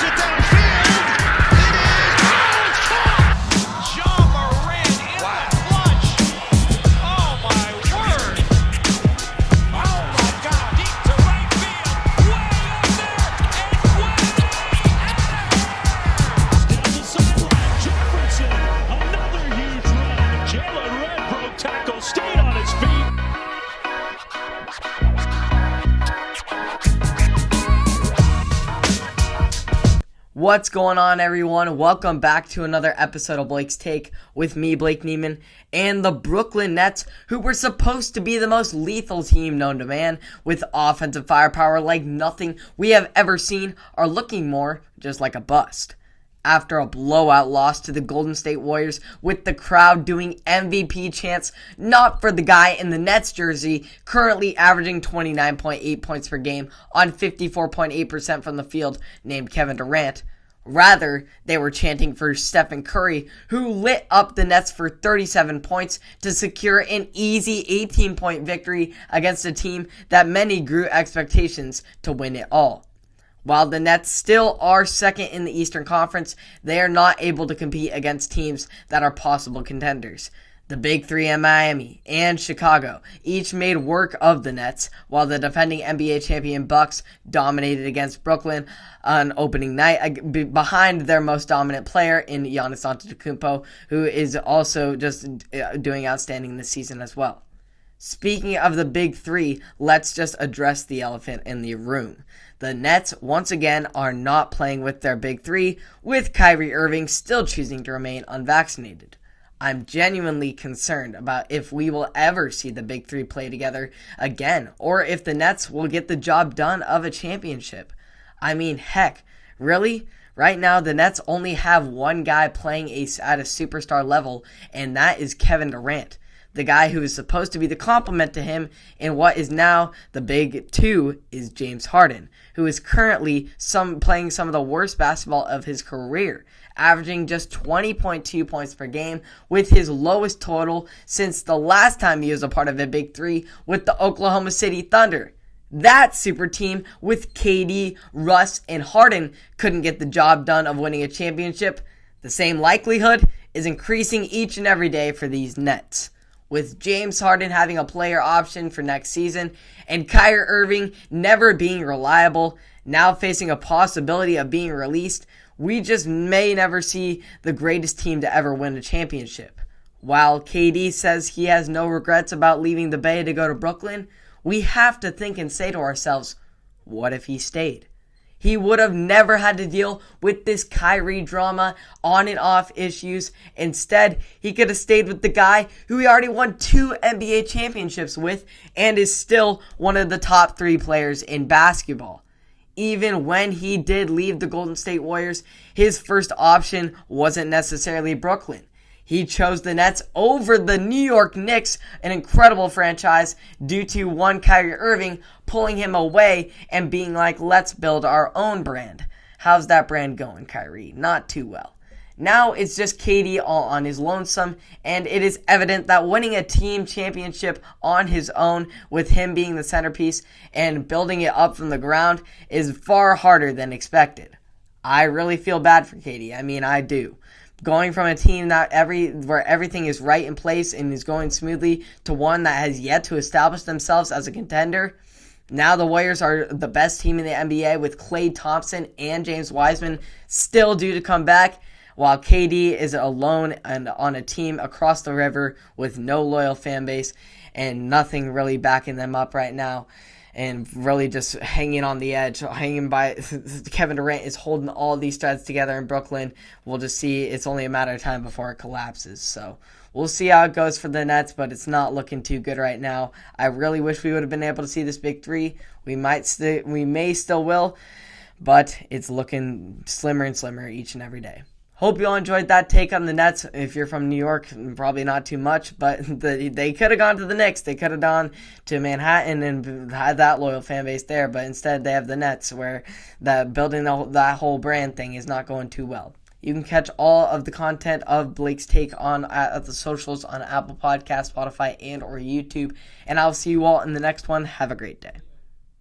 it downfield. It is. Oh, it's caught. John Moran in the clutch. Oh, my word. Oh, my God. Deep to right field. Way up there. And way down the sideline. Jefferson. Another huge run. Jalen Red broke tackle. Stayed on his feet. What's going on, everyone? Welcome back to another episode of Blake's Take with me, Blake Neiman, and the Brooklyn Nets, who were supposed to be the most lethal team known to man, with offensive firepower like nothing we have ever seen, are looking more just like a bust. After a blowout loss to the Golden State Warriors, with the crowd doing MVP chants, not for the guy in the Nets jersey, currently averaging 29.8 points per game on 54.8% from the field, named Kevin Durant. Rather, they were chanting for Stephen Curry, who lit up the Nets for 37 points to secure an easy 18-point victory against a team that many grew expectations to win it all. While the Nets still are second in the Eastern Conference, they are not able to compete against teams that are possible contenders. The Big Three in Miami and Chicago each made work of the Nets, while the defending NBA champion Bucks dominated against Brooklyn on opening night behind their most dominant player in Giannis Antetokounmpo, who is also just doing outstanding this season as well. Speaking of the Big Three, let's just address the elephant in the room. The Nets, once again, are not playing with their Big Three, with Kyrie Irving still choosing to remain unvaccinated. I'm genuinely concerned about if we will ever see the Big Three play together again, or if the Nets will get the job done of a championship. I mean, heck, really? Right now, the Nets only have one guy playing at a superstar level, and that is Kevin Durant. The guy who is supposed to be the complement to him in what is now the Big Two is James Harden, who is currently playing some of the worst basketball of his career, averaging just 20.2 points per game, with his lowest total since the last time he was a part of a Big Three with the Oklahoma City Thunder. That super team with KD, Russ, and Harden couldn't get the job done of winning a championship. The same likelihood is increasing each and every day for these Nets. With James Harden having a player option for next season and Kyrie Irving never being reliable, now facing a possibility of being released, we just may never see the greatest team to ever win a championship. While KD says he has no regrets about leaving the Bay to go to Brooklyn, we have to think and say to ourselves, what if he stayed? He would have never had to deal with this Kyrie drama, on and off issues. Instead, he could have stayed with the guy who he already won 2 NBA championships with and is still one of the top 3 players in basketball. Even when he did leave the Golden State Warriors, his first option wasn't necessarily Brooklyn. He chose the Nets over the New York Knicks, an incredible franchise, due to one Kyrie Irving pulling him away and being like, let's build our own brand. How's that brand going, Kyrie? Not too well. Now it's just KD all on his lonesome, and it is evident that winning a team championship on his own, with him being the centerpiece and building it up from the ground, is far harder than expected. I really feel bad for KD. I mean, I do. Going from a team where everything is right in place and is going smoothly to one that has yet to establish themselves as a contender. Now the Warriors are the best team in the NBA, with Klay Thompson and James Wiseman still due to come back, while KD is alone and on a team across the river with no loyal fan base and nothing really backing them up right now. And really just hanging on the edge, hanging by. Kevin Durant is holding all these threads together in Brooklyn. We'll just see. It's only a matter of time before it collapses. So we'll see how it goes for the Nets, but it's not looking too good right now. I really wish we would have been able to see this Big Three. We may still will, but it's looking slimmer and slimmer each and every day. Hope you all enjoyed that take on the Nets. If you're from New York, probably not too much, but they could have gone to the Knicks. They could have gone to Manhattan and had that loyal fan base there, but instead they have the Nets, where building that whole brand thing is not going too well. You can catch all of the content of Blake's Take at the socials on Apple Podcasts, Spotify, and or YouTube, and I'll see you all in the next one. Have a great day.